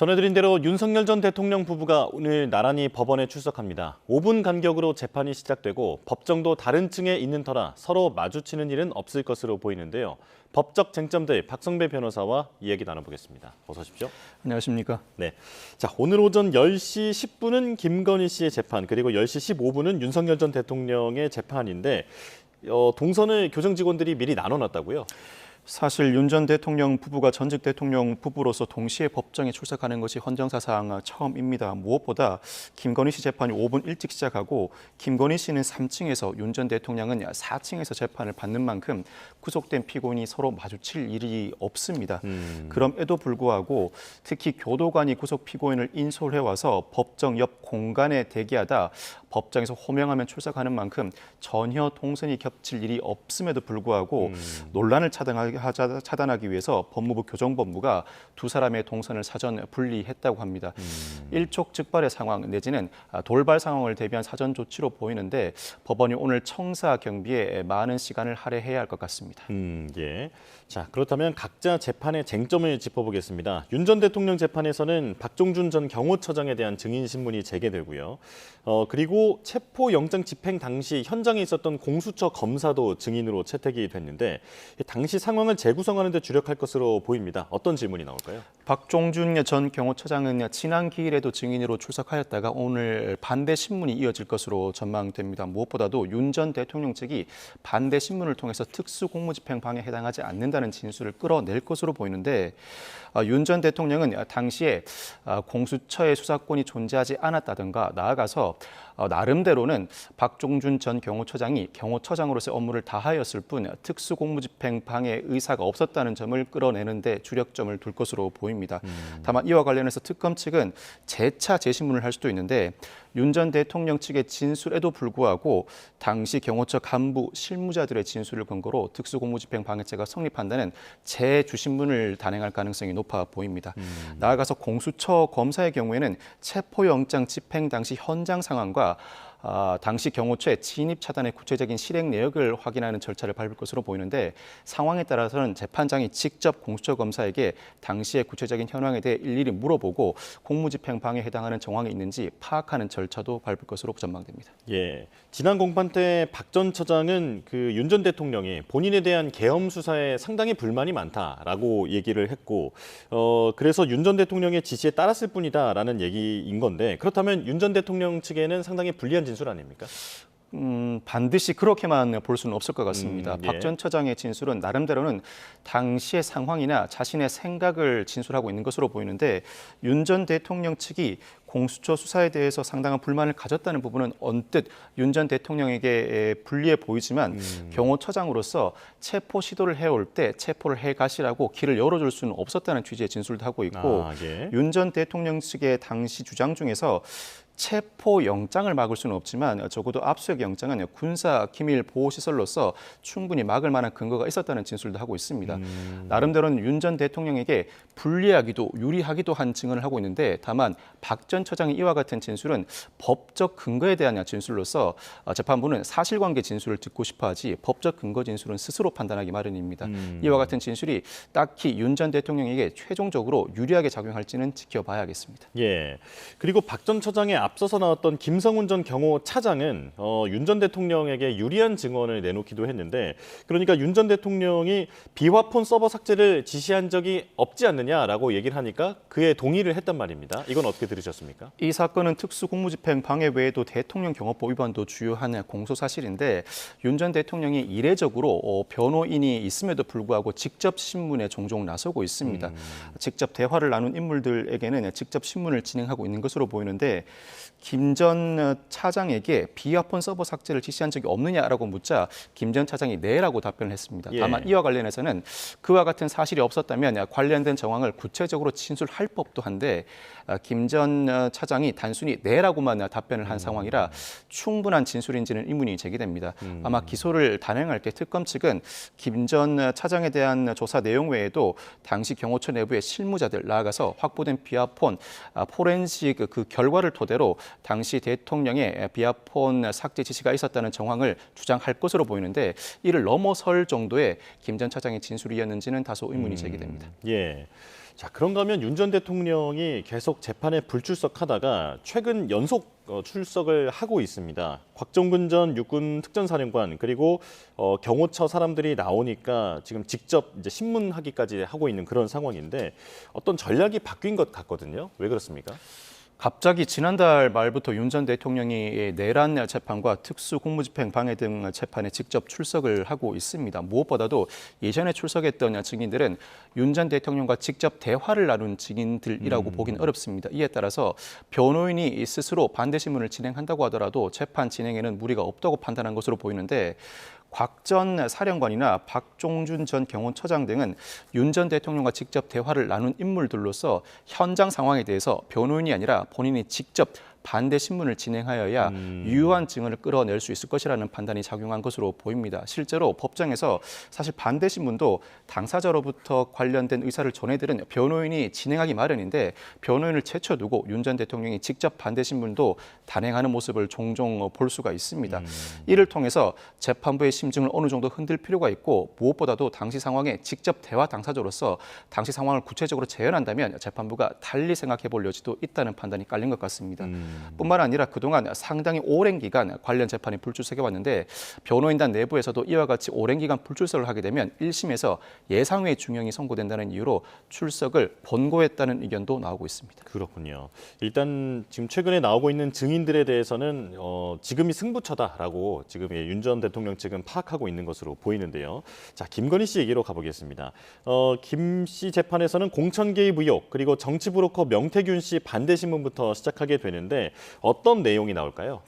전해드린 대로 윤석열 전 대통령 부부가 오늘 나란히 법원에 출석합니다. 5분 간격으로 재판이 시작되고 법정도 다른 층에 있는 터라 서로 마주치는 일은 없을 것으로 보이는데요. 법적 쟁점들 박성배 변호사와 이야기 나눠보겠습니다. 어서 오십시오. 안녕하십니까. 네. 자, 오늘 오전 10시 10분은 김건희 씨의 재판, 그리고 10시 15분은 윤석열 전 대통령의 재판인데 동선을 교정 직원들이 미리 나눠놨다고요? 사실 윤 전 대통령 부부가 전직 대통령 부부로서 동시에 법정에 출석하는 것이 헌정사상 처음입니다. 무엇보다 김건희 씨 재판이 5분 일찍 시작하고 김건희 씨는 3층에서 윤 전 대통령은 4층에서 재판을 받는 만큼 구속된 피고인이 서로 마주칠 일이 없습니다. 그럼에도 불구하고 특히 교도관이 구속 피고인을 인솔해와서 법정 옆 공간에 대기하다 법정에서 호명하면 출석하는 만큼 전혀 동선이 겹칠 일이 없음에도 불구하고 논란을 차단하기 위해서 법무부 교정본부가 두 사람의 동선을 사전 분리했다고 합니다. 일촉즉발의 상황 내지는 돌발 상황을 대비한 사전 조치로 보이는데 법원이 오늘 청사 경비에 많은 시간을 할애해야 할 것 같습니다. 예. 자, 그렇다면 각자 재판의 쟁점을 짚어보겠습니다. 윤 전 대통령 재판에서는 박종준 전 경호처장에 대한 증인 신문이 재개되고요. 그리고 체포영장 집행 당시 현장에 있었던 공수처 검사도 증인으로 채택이 됐는데 당시 상황을 재구성하는 데 주력할 것으로 보입니다. 어떤 질문이 나올까요? 박종준 전 경호처장은 지난 기일에도 증인으로 출석하였다가 오늘 반대 신문이 이어질 것으로 전망됩니다. 무엇보다도 윤 전 대통령 측이 반대 신문을 통해서 특수공무집행방해에 해당하지 않는다는 진술을 끌어낼 것으로 보이는데 윤 전 대통령은 당시에 공수처의 수사권이 존재하지 않았다든가 나아가서 나름대로는 박종준 전 경호처장이 경호처장으로서의 업무를 다하였을 뿐 특수공무집행방해 의사가 없었다는 점을 끌어내는데 주력점을 둘 것으로 보입니다. 다만 이와 관련해서 특검 측은 재차 재신문을 할 수도 있는데 윤 전 대통령 측의 진술에도 불구하고 당시 경호처 간부 실무자들의 진술을 근거로 특수공무집행방해죄가 성립한다는 재주신문을 단행할 가능성이 높아 보입니다. 나아가서 공수처 검사의 경우에는 체포영장 집행 당시 현장 상황과 당시 경호처의 진입 차단의 구체적인 실행 내역을 확인하는 절차를 밟을 것으로 보이는데 상황에 따라서는 재판장이 직접 공수처 검사에게 당시의 구체적인 현황에 대해 일일이 물어보고 공무집행방해에 해당하는 정황이 있는지 파악하는 절차도 밟을 것으로 전망됩니다. 예, 지난 공판 때 박 전 처장은 그 윤 전 대통령이 본인에 대한 계엄 수사에 상당히 불만이 많다라고 얘기를 했고, 그래서 윤 전 대통령의 지시에 따랐을 뿐이다라는 얘기인 건데 그렇다면 윤 전 대통령 측에는 상당히 불리한 진술 아닙니까? 반드시 그렇게만 볼 수는 없을 것 같습니다. 예. 박 전 처장의 진술은 나름대로는 당시의 상황이나 자신의 생각을 진술하고 있는 것으로 보이는데 윤 전 대통령 측이 공수처 수사에 대해서 상당한 불만을 가졌다는 부분은 언뜻 윤 전 대통령에게 불리해 보이지만 경호처장으로서 체포 시도를 해올 때 체포를 해가시라고 길을 열어줄 수는 없었다는 취지의 진술도 하고 있고 예. 윤 전 대통령 측의 당시 주장 중에서 체포 영장을 막을 수는 없지만 적어도 압수수색 영장은 군사 기밀 보호 시설로서 충분히 막을 만한 근거가 있었다는 진술도 하고 있습니다. 나름대로는 윤 전 대통령에게 불리하기도 유리하기도 한 증언을 하고 있는데 다만 박 전 처장의 이와 같은 진술은 법적 근거에 대한 진술로서 재판부는 사실관계 진술을 듣고 싶어하지 법적 근거 진술은 스스로 판단하기 마련입니다. 이와 같은 진술이 딱히 윤 전 대통령에게 최종적으로 유리하게 작용할지는 지켜봐야겠습니다. 예. 그리고 박 전 처장의 앞서서 나왔던 김성훈 전 경호차장은 윤 전 대통령에게 유리한 증언을 내놓기도 했는데 그러니까 윤 전 대통령이 비화폰 서버 삭제를 지시한 적이 없지 않느냐라고 얘기를 하니까 그에 동의를 했단 말입니다. 이건 어떻게 들으셨습니까? 이 사건은 특수공무집행 방해 외에도 대통령 경호법 위반도 주요한 공소 사실인데 윤 전 대통령이 이례적으로 변호인이 있음에도 불구하고 직접 신문에 종종 나서고 있습니다. 직접 대화를 나눈 인물들에게는 직접 신문을 진행하고 있는 것으로 보이는데 김 전 차장에게 비화폰 서버 삭제를 지시한 적이 없느냐라고 묻자 김 전 차장이 네라고 답변을 했습니다. 다만 이와 관련해서는 그와 같은 사실이 없었다면 관련된 정황을 구체적으로 진술할 법도 한데 김 전 차장이 단순히 네라고만 답변을 한 상황이라 충분한 진술인지는 의문이 제기됩니다. 아마 기소를 단행할 때 특검 측은 김 전 차장에 대한 조사 내용 외에도 당시 경호처 내부의 실무자들 나아가서 확보된 비화폰 포렌식 그 결과를 토대로 당시 대통령의 비화폰 삭제 지시가 있었다는 정황을 주장할 것으로 보이는데 이를 넘어설 정도의 김 전 차장의 진술이었는지는 다소 의문이 제기됩니다. 예. 자, 그런가 하면 윤 전 대통령이 계속 재판에 불출석하다가 최근 연속 출석을 하고 있습니다. 곽종근 전 육군 특전사령관 그리고 경호처 사람들이 나오니까 지금 직접 이제 신문하기까지 하고 있는 그런 상황인데 어떤 전략이 바뀐 것 같거든요. 왜 그렇습니까? 갑자기 지난달 말부터 윤 전 대통령이 내란 재판과 특수공무집행 방해 등 재판에 직접 출석을 하고 있습니다. 무엇보다도 예전에 출석했던 증인들은 윤 전 대통령과 직접 대화를 나눈 증인들이라고 보긴 어렵습니다. 이에 따라서 변호인이 스스로 반대 신문을 진행한다고 하더라도 재판 진행에는 무리가 없다고 판단한 것으로 보이는데 곽 전 사령관이나 박종준 전 경호처장 등은 윤 전 대통령과 직접 대화를 나눈 인물들로서 현장 상황에 대해서 변호인이 아니라 본인이 직접 반대 신문을 진행하여야 유효한 증언을 끌어낼 수 있을 것이라는 판단이 작용한 것으로 보입니다. 실제로 법정에서 사실 반대 신문도 당사자로부터 관련된 의사를 전해들은 변호인이 진행하기 마련인데 변호인을 제쳐두고 윤 전 대통령이 직접 반대 신문도 단행하는 모습을 종종 볼 수가 있습니다. 이를 통해서 재판부의 심증을 어느 정도 흔들 필요가 있고 무엇보다도 당시 상황에 직접 대화 당사자로서 당시 상황을 구체적으로 재현한다면 재판부가 달리 생각해 볼 여지도 있다는 판단이 깔린 것 같습니다. 뿐만 아니라 그동안 상당히 오랜 기간 관련 재판에 불출석해 왔는데 변호인단 내부에서도 이와 같이 오랜 기간 불출석을 하게 되면 1심에서 예상외 중형이 선고된다는 이유로 출석을 권고했다는 의견도 나오고 있습니다. 그렇군요. 일단 지금 최근에 나오고 있는 증인들에 대해서는 지금이 승부처다라고 지금 윤 전 대통령 측은 파악하고 있는 것으로 보이는데요. 자, 김건희 씨 얘기로 가보겠습니다. 김 씨 재판에서는 공천 개입 의혹 그리고 정치 브로커 명태균 씨 반대 신문부터 시작하게 되는데 어떤 내용이 나올까요?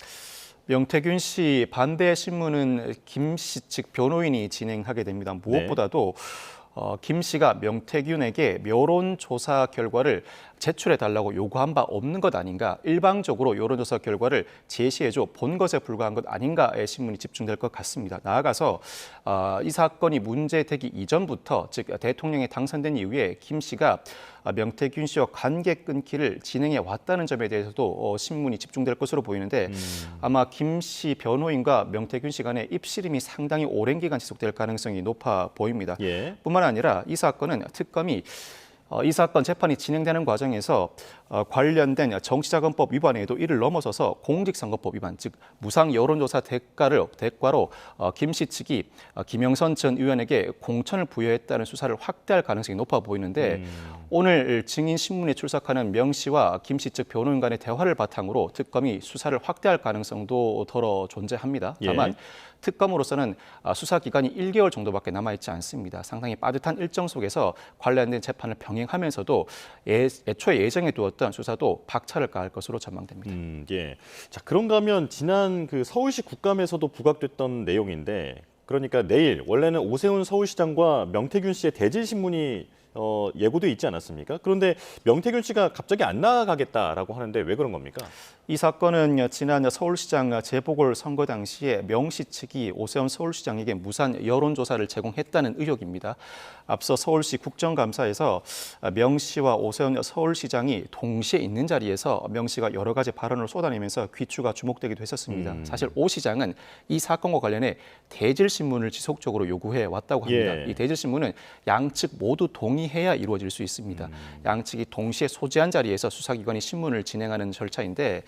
명태균 씨 반대 신문은 김 씨 측 변호인이 진행하게 됩니다. 무엇보다도 김 씨가 명태균에게 여론조사 결과를 제출해달라고 요구한 바 없는 것 아닌가, 일방적으로 여론조사 결과를 제시해줘 본 것에 불과한 것 아닌가의 신문이 집중될 것 같습니다. 나아가서 이 사건이 문제되기 이전부터, 즉 대통령이 당선된 이후에 김 씨가 명태균 씨와 관계 끊기를 진행해 왔다는 점에 대해서도 신문이 집중될 것으로 보이는데 아마 김 씨 변호인과 명태균 씨 간의 입씨름이 상당히 오랜 기간 지속될 가능성이 높아 보입니다. 예. 뿐만 아니라 이 사건은 특검이 이 사건 재판이 진행되는 과정에서 관련된 정치자금법 위반에도 이를 넘어서서 공직선거법 위반, 즉 무상 여론조사 대가로 김 씨 측이 김영선 전 의원에게 공천을 부여했다는 수사를 확대할 가능성이 높아 보이는데 오늘 증인 신문에 출석하는 명 씨와 김 씨 측 변호인 간의 대화를 바탕으로 특검이 수사를 확대할 가능성도 더러 존재합니다. 다만 예. 특검으로서는 수사 기간이 1개월 정도밖에 남아있지 않습니다. 상당히 빠듯한 일정 속에서 관련된 재판을 병행하면서도 애초에 예정해 두었던 수사도 박차를 가할 것으로 전망됩니다. 예. 자, 그런가 하면 지난 그 서울시 국감에서도 부각됐던 내용인데, 그러니까 내일 원래는 오세훈 서울시장과 명태균 씨의 대질 신문이 예고돼 있지 않았습니까? 그런데 명태균 씨가 갑자기 안 나가겠다라고 하는데 왜 그런 겁니까? 이 사건은 지난 서울시장 재보궐 선거 당시에 명 씨 측이 오세훈 서울시장에게 무산 여론조사를 제공했다는 의혹입니다. 앞서 서울시 국정감사에서 명 씨와 오세훈 서울시장이 동시에 있는 자리에서 명 씨가 여러 가지 발언을 쏟아내면서 귀추가 주목되기도 했었습니다. 사실 오 시장은 이 사건과 관련해 대질신문을 지속적으로 요구해 왔다고 합니다. 예. 이 대질신문은 양측 모두 동의해야 이루어질 수 있습니다. 양측이 동시에 소재한 자리에서 수사기관이 신문을 진행하는 절차인데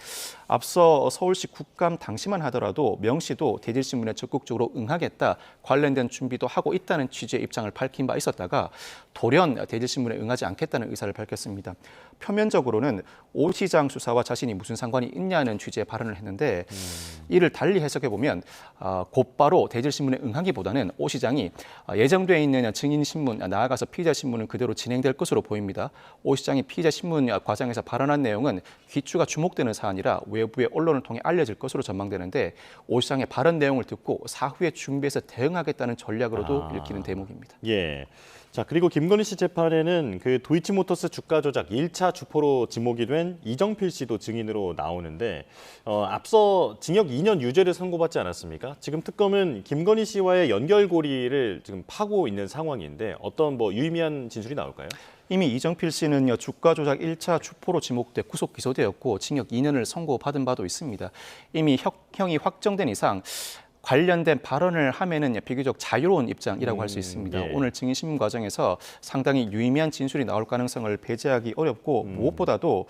앞서 서울시 국감 당시만 하더라도 명 씨도 대질신문에 적극적으로 응하겠다, 관련된 준비도 하고 있다는 취지의 입장을 밝힌 바 있었다가 돌연 대질신문에 응하지 않겠다는 의사를 밝혔습니다. 표면적으로는 오 시장 수사와 자신이 무슨 상관이 있냐는 취지의 발언을 했는데 이를 달리 해석해 보면 곧바로 대질신문에 응하기보다는 오 시장이 예정돼 있는 증인신문, 나아가서 피의자신문은 그대로 진행될 것으로 보입니다. 오 시장이 피의자신문 과정에서 발언한 내용은 귀추가 주목되는 사안이라 외부의 언론을 통해 알려질 것으로 전망되는데 오 시장의 발언 내용을 듣고 사후에 준비해서 대응하겠다는 전략으로도 읽히는 대목입니다. 예. 자, 그리고 김건희 씨 재판에는 그 도이치모터스 주가 조작 1차 주포로 지목이 된 이정필 씨도 증인으로 나오는데 앞서 징역 2년 유죄를 선고받지 않았습니까? 지금 특검은 김건희 씨와의 연결고리를 지금 파고 있는 상황인데 어떤 유의미한 진술이 나올까요? 이미 이정필 씨는 주가 조작 1차 주포로 지목돼 구속 기소되었고 징역 2년을 선고받은 바도 있습니다. 이미 형이 확정된 이상 관련된 발언을 하면은 비교적 자유로운 입장이라고 할 수 있습니다. 예. 오늘 증인신문 과정에서 상당히 유의미한 진술이 나올 가능성을 배제하기 어렵고 무엇보다도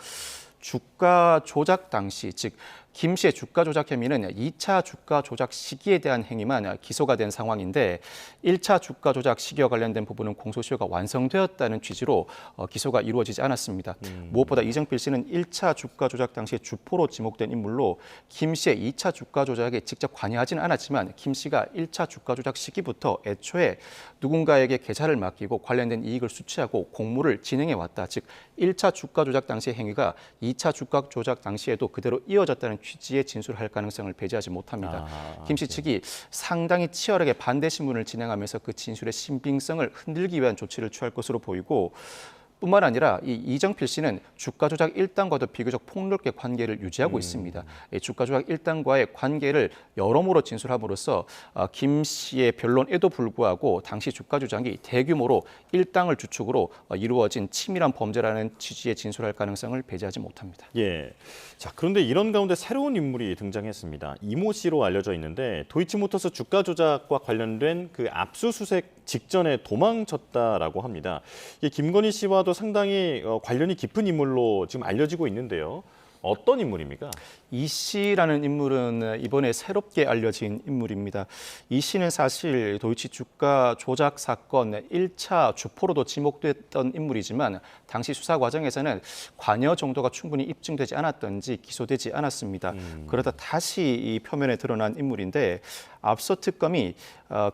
주가 조작 당시, 즉 김 씨의 주가 조작 혐의는 2차 주가 조작 시기에 대한 행위만 기소가 된 상황인데 1차 주가 조작 시기와 관련된 부분은 공소시효가 완성되었다는 취지로 기소가 이루어지지 않았습니다. 무엇보다 이정필 씨는 1차 주가 조작 당시 주포로 지목된 인물로 김 씨의 2차 주가 조작에 직접 관여하지는 않았지만 김 씨가 1차 주가 조작 시기부터 애초에 누군가에게 계좌를 맡기고 관련된 이익을 수취하고 공모를 진행해 왔다. 즉 1차 주가 조작 당시의 행위가 2차 주가 조작 당시에도 그대로 이어졌다는 취지의 진술을 할 가능성을 배제하지 못합니다. 김 씨 측이 상당히 치열하게 반대 신문을 진행하면서 그 진술의 신빙성을 흔들기 위한 조치를 취할 것으로 보이고 뿐만 아니라 이 이정필 씨는 주가 조작 1단과도 비교적 폭넓게 관계를 유지하고 있습니다. 주가 조작 1단과의 관계를 여러모로 진술함으로써 김 씨의 변론에도 불구하고 당시 주가 조작이 대규모로 1당을 주축으로 이루어진 치밀한 범죄라는 취지의 진술할 가능성을 배제하지 못합니다. 예. 자, 그런데 이런 가운데 새로운 인물이 등장했습니다. 이모 씨로 알려져 있는데 도이치모터스 주가 조작과 관련된 그 압수수색 직전에 도망쳤다라고 합니다. 이 김건희 씨와도 상당히 관련이 깊은 인물로 지금 알려지고 있는데요. 어떤 인물입니까? 이 씨라는 인물은 이번에 새롭게 알려진 인물입니다. 이 씨는 사실 도이치 주가 조작 사건 1차 주포로도 지목됐던 인물이지만 당시 수사 과정에서는 관여 정도가 충분히 입증되지 않았던지 기소되지 않았습니다. 그러다 다시 이 표면에 드러난 인물인데 앞서 특검이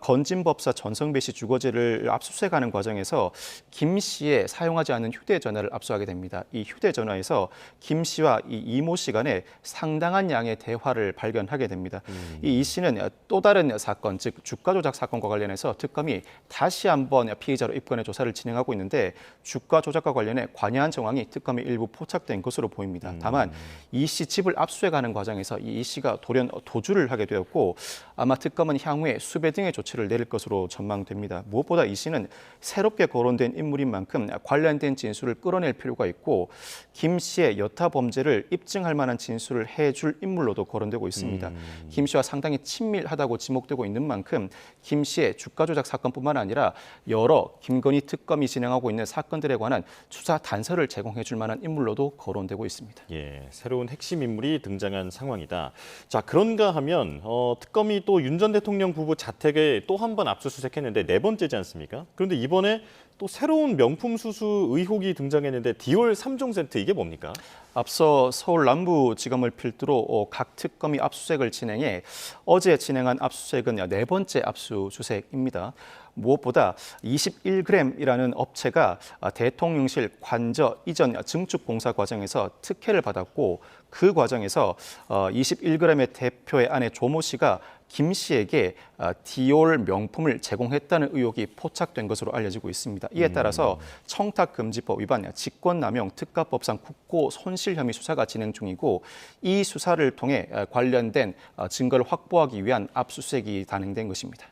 건진법사 전성배 씨 주거지를 압수수색하는 과정에서 김 씨의 사용하지 않은 휴대전화를 압수하게 됩니다. 이 휴대전화에서 김 씨와 이 이모 씨 간에 상당한 양의 대화를 발견하게 됩니다. 이 씨는 또 다른 사건, 즉 주가 조작 사건과 관련해서 특검이 다시 한번 피의자로 입건해 조사를 진행하고 있는데 주가 조작과 관련해 관여한 정황이 특검에 일부 포착된 것으로 보입니다. 다만 이 씨 집을 압수해가는 과정에서 이 씨가 돌연 도주를 하게 되었고 아마 특검은 향후에 수배 등의 조치를 내릴 것으로 전망됩니다. 무엇보다 이 씨는 새롭게 거론된 인물인 만큼 관련된 진술을 끌어낼 필요가 있고 김 씨의 여타 범죄를 입증할 만한 진술을 해줄 인물로도 거론되고 있습니다. 김 씨와 상당히 친밀하다고 지목되고 있는 만큼 김 씨의 주가 조작 사건뿐만 아니라 여러 김건희 특검이 진행하고 있는 사건들에 관한 수사 단서를 제공해 줄 만한 인물로도 거론되고 있습니다. 예, 새로운 핵심 인물이 등장한 상황이다. 자, 그런가 하면 특검이 또 윤 전 대통령 부부 자택에 또 한 번 압수수색했는데 네 번째지 않습니까? 그런데 이번에 또 새로운 명품 수수 의혹이 등장했는데 디올 3종 세트 이게 뭡니까? 앞서 서울 남부지검을 필두로 각 특검이 압수수색을 진행해 어제 진행한 압수수색은 네 번째 압수수색입니다. 무엇보다 21g이라는 업체가 대통령실 관저 이전 증축 공사 과정에서 특혜를 받았고 그 과정에서 21g의 대표의 아내 조모 씨가 김 씨에게 디올 명품을 제공했다는 의혹이 포착된 것으로 알려지고 있습니다. 이에 따라서 청탁금지법 위반, 직권남용, 특가법상 국고 손실 혐의 수사가 진행 중이고 이 수사를 통해 관련된 증거를 확보하기 위한 압수수색이 단행된 것입니다.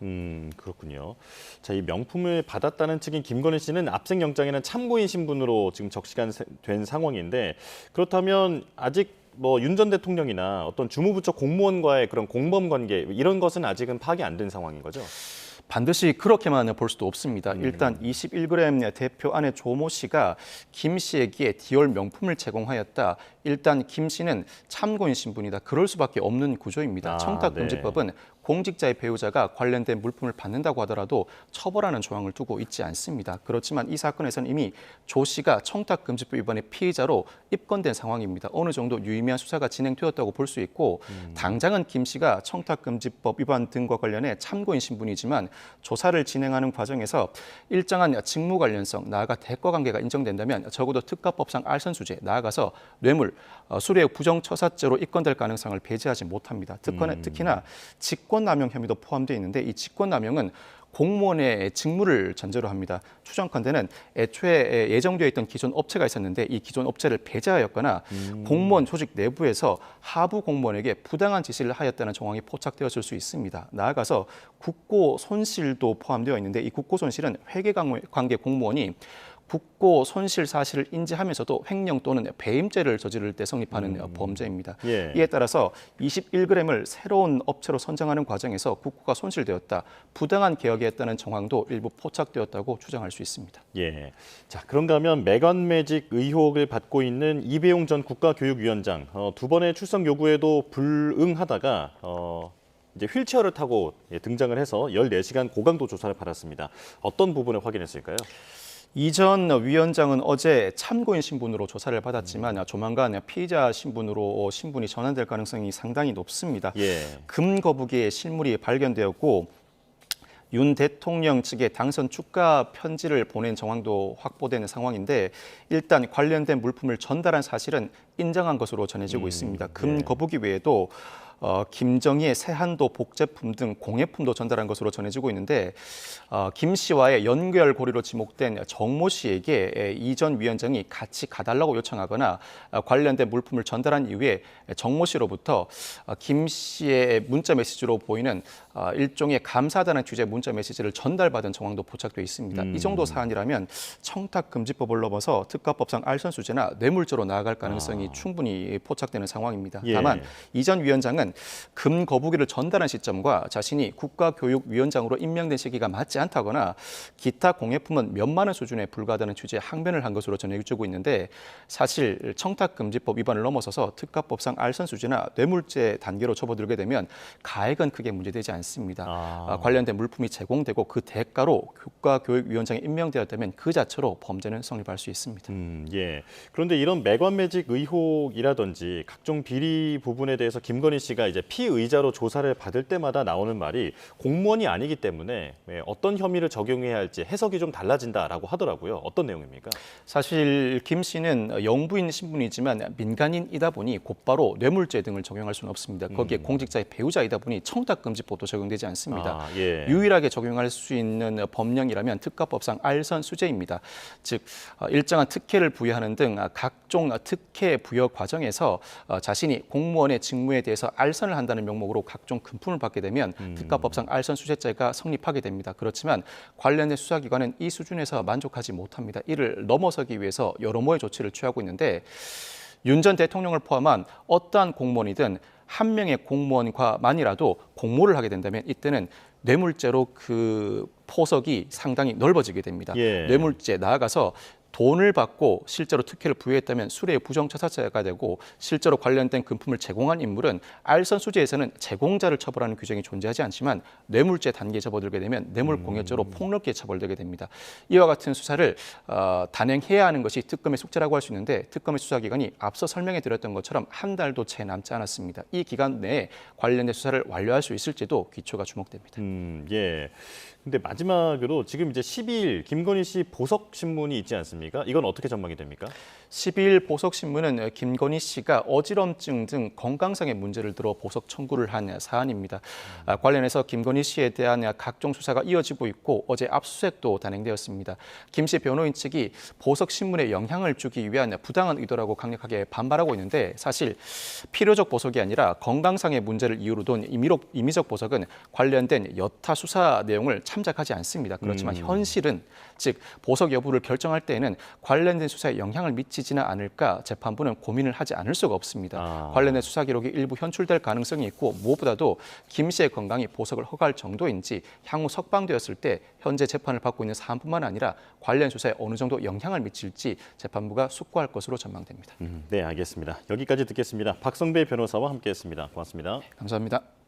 그렇군요. 자, 이 명품을 받았다는 측인 김건희 씨는 압색영장에는 참고인 신분으로 지금 적시가 된 상황인데 그렇다면 아직 윤 전 대통령이나 어떤 주무부처 공무원과의 그런 공범 관계 이런 것은 아직은 파악이 안 된 상황인 거죠? 반드시 그렇게만 볼 수도 없습니다. 일단 21g 대표 아내 조모 씨가 김 씨에게 디올 명품을 제공하였다. 일단 김 씨는 참고인 신분이다. 그럴 수밖에 없는 구조입니다. 청탁금지법은 공직자의 배우자가 관련된 물품을 받는다고 하더라도 처벌하는 조항을 두고 있지 않습니다. 그렇지만 이 사건에서는 이미 조 씨가 청탁금지법 위반의 피의자로 입건된 상황입니다. 어느 정도 유의미한 수사가 진행되었다고 볼 수 있고 당장은 김 씨가 청탁금지법 위반 등과 관련해 참고인 신분이지만 조사를 진행하는 과정에서 일정한 직무 관련성, 나아가 대가 관계가 인정된다면 적어도 특가법상 알선수재, 나아가서 뇌물, 수뢰의 부정처사죄로 입건될 가능성을 배제하지 못합니다. 특히나 직권남용 혐의도 포함되어 있는데 이 직권남용은 공무원의 직무를 전제로 합니다. 추정컨대는 애초에 예정되어 있던 기존 업체가 있었는데 이 기존 업체를 배제하였거나 공무원 조직 내부에서 하부 공무원에게 부당한 지시를 하였다는 정황이 포착되었을 수 있습니다. 나아가서 국고 손실도 포함되어 있는데 이 국고 손실은 회계관계 공무원이 붓고 손실 사실을 인지하면서도 횡령 또는 배임죄를 저지를 때 성립하는 범죄입니다. 예. 이에 따라서 21g을 새로운 업체로 선정하는 과정에서 국고가 손실되었다, 부당한 개혁에 했다는 정황도 일부 포착되었다고 추정할 수 있습니다. 예. 자, 그런가 하면 매관매직 의혹을 받고 있는 이배용 전 국가교육위원장 두 번의 출석 요구에도 불응하다가 이제 휠체어를 타고 등장을 해서 14시간 고강도 조사를 받았습니다. 어떤 부분을 확인했을까요? 이 전 위원장은 어제 참고인 신분으로 조사를 받았지만 조만간 피의자 신분으로 신분이 전환될 가능성이 상당히 높습니다. 예. 금거북이의 실물이 발견되었고 윤 대통령 측에 당선 축가 편지를 보낸 정황도 확보되는 상황인데 일단 관련된 물품을 전달한 사실은 인정한 것으로 전해지고 있습니다. 금거북이 외에도 김정희의 세한도 복제품 등 공예품도 전달한 것으로 전해지고 있는데 김 씨와의 연결 고리로 지목된 정모 씨에게 이 전 위원장이 같이 가달라고 요청하거나 관련된 물품을 전달한 이후에 정모 씨로부터 김 씨의 문자 메시지로 보이는 일종의 감사하다는 취지의 문자 메시지를 전달받은 정황도 포착돼 있습니다. 이 정도 사안이라면 청탁금지법을 넘어서 특가법상 알선수재나 뇌물죄로 나아갈 가능성이 충분히 포착되는 상황입니다. 예. 다만 이 전 위원장은 금거북이를 전달한 시점과 자신이 국가교육위원장으로 임명된 시기가 맞지 않다거나 기타 공예품은 몇만 원 수준에 불과하다는 취지의 항변을 한 것으로 전해지고 있는데 사실 청탁금지법 위반을 넘어서서 특가법상 알선수재나 뇌물죄 단계로 접어들게 되면 가액은 크게 문제되지 않습니다. 관련된 물품이 제공되고 그 대가로 국가교육위원장에 임명되었다면 그 자체로 범죄는 성립할 수 있습니다. 예. 그런데 이런 매관매직 의혹이라든지 각종 비리 부분에 대해서 김건희 씨가 이제 피의자로 조사를 받을 때마다 나오는 말이 공무원이 아니기 때문에 어떤 혐의를 적용해야 할지 해석이 좀 달라진다라고 하더라고요. 어떤 내용입니까? 사실 김 씨는 영부인 신분이지만 민간인이다 보니 곧바로 뇌물죄 등을 적용할 수는 없습니다. 거기에 공직자의 배우자이다 보니 청탁금지법도 적용되지 않습니다. 예. 유일하게 적용할 수 있는 법령이라면 특가법상 알선수재입니다. 즉 일정한 특혜를 부여하는 등 각종 특혜 부여 과정에서 자신이 공무원의 직무에 대해서 알선을 한다는 명목으로 각종 금품을 받게 되면 특가법상 알선수재죄가 성립하게 됩니다. 그렇지만 관련된 수사기관은 이 수준에서 만족하지 못합니다. 이를 넘어서기 위해서 여러모의 조치를 취하고 있는데 윤 전 대통령을 포함한 어떠한 공무원이든 한 명의 공무원과만이라도 공모를 하게 된다면 이때는 뇌물죄로 그 포석이 상당히 넓어지게 됩니다. 예. 뇌물죄 나아가서 돈을 받고 실제로 특혜를 부여했다면 수뢰의 부정처사죄가 되고 실제로 관련된 금품을 제공한 인물은 알선수재에서는 제공자를 처벌하는 규정이 존재하지 않지만 뇌물죄 단계에 접어들게 되면 뇌물공여죄로 폭넓게 처벌되게 됩니다. 이와 같은 수사를 단행해야 하는 것이 특검의 숙제라고 할 수 있는데 특검의 수사기간이 앞서 설명해 드렸던 것처럼 한 달도 채 남지 않았습니다. 이 기간 내에 관련된 수사를 완료할 수 있을지도 귀초가 주목됩니다. 예. 근데 마지막으로 지금 이제 12일 김건희 씨 보석 신문이 있지 않습니까? 이건 어떻게 전망이 됩니까? 12일 보석신문은 김건희 씨가 어지럼증 등 건강상의 문제를 들어 보석 청구를 한 사안입니다. 관련해서 김건희 씨에 대한 각종 수사가 이어지고 있고 어제 압수수색도 단행되었습니다. 김 씨 변호인 측이 보석신문에 영향을 주기 위한 부당한 의도라고 강력하게 반발하고 있는데 사실 필요적 보석이 아니라 건강상의 문제를 이유로 둔 임의적 보석은 관련된 여타 수사 내용을 참작하지 않습니다. 그렇지만 현실은 즉 보석 여부를 결정할 때에는 관련된 수사에 영향을 미치지는 않을까 재판부는 고민을 하지 않을 수가 없습니다. 관련된 수사 기록이 일부 현출될 가능성이 있고 무엇보다도 김 씨의 건강이 보석을 허가할 정도인지 향후 석방되었을 때 현재 재판을 받고 있는 사안뿐만 아니라 관련 수사에 어느 정도 영향을 미칠지 재판부가 숙고할 것으로 전망됩니다. 네, 알겠습니다. 여기까지 듣겠습니다. 박성배 변호사와 함께했습니다. 고맙습니다. 감사합니다.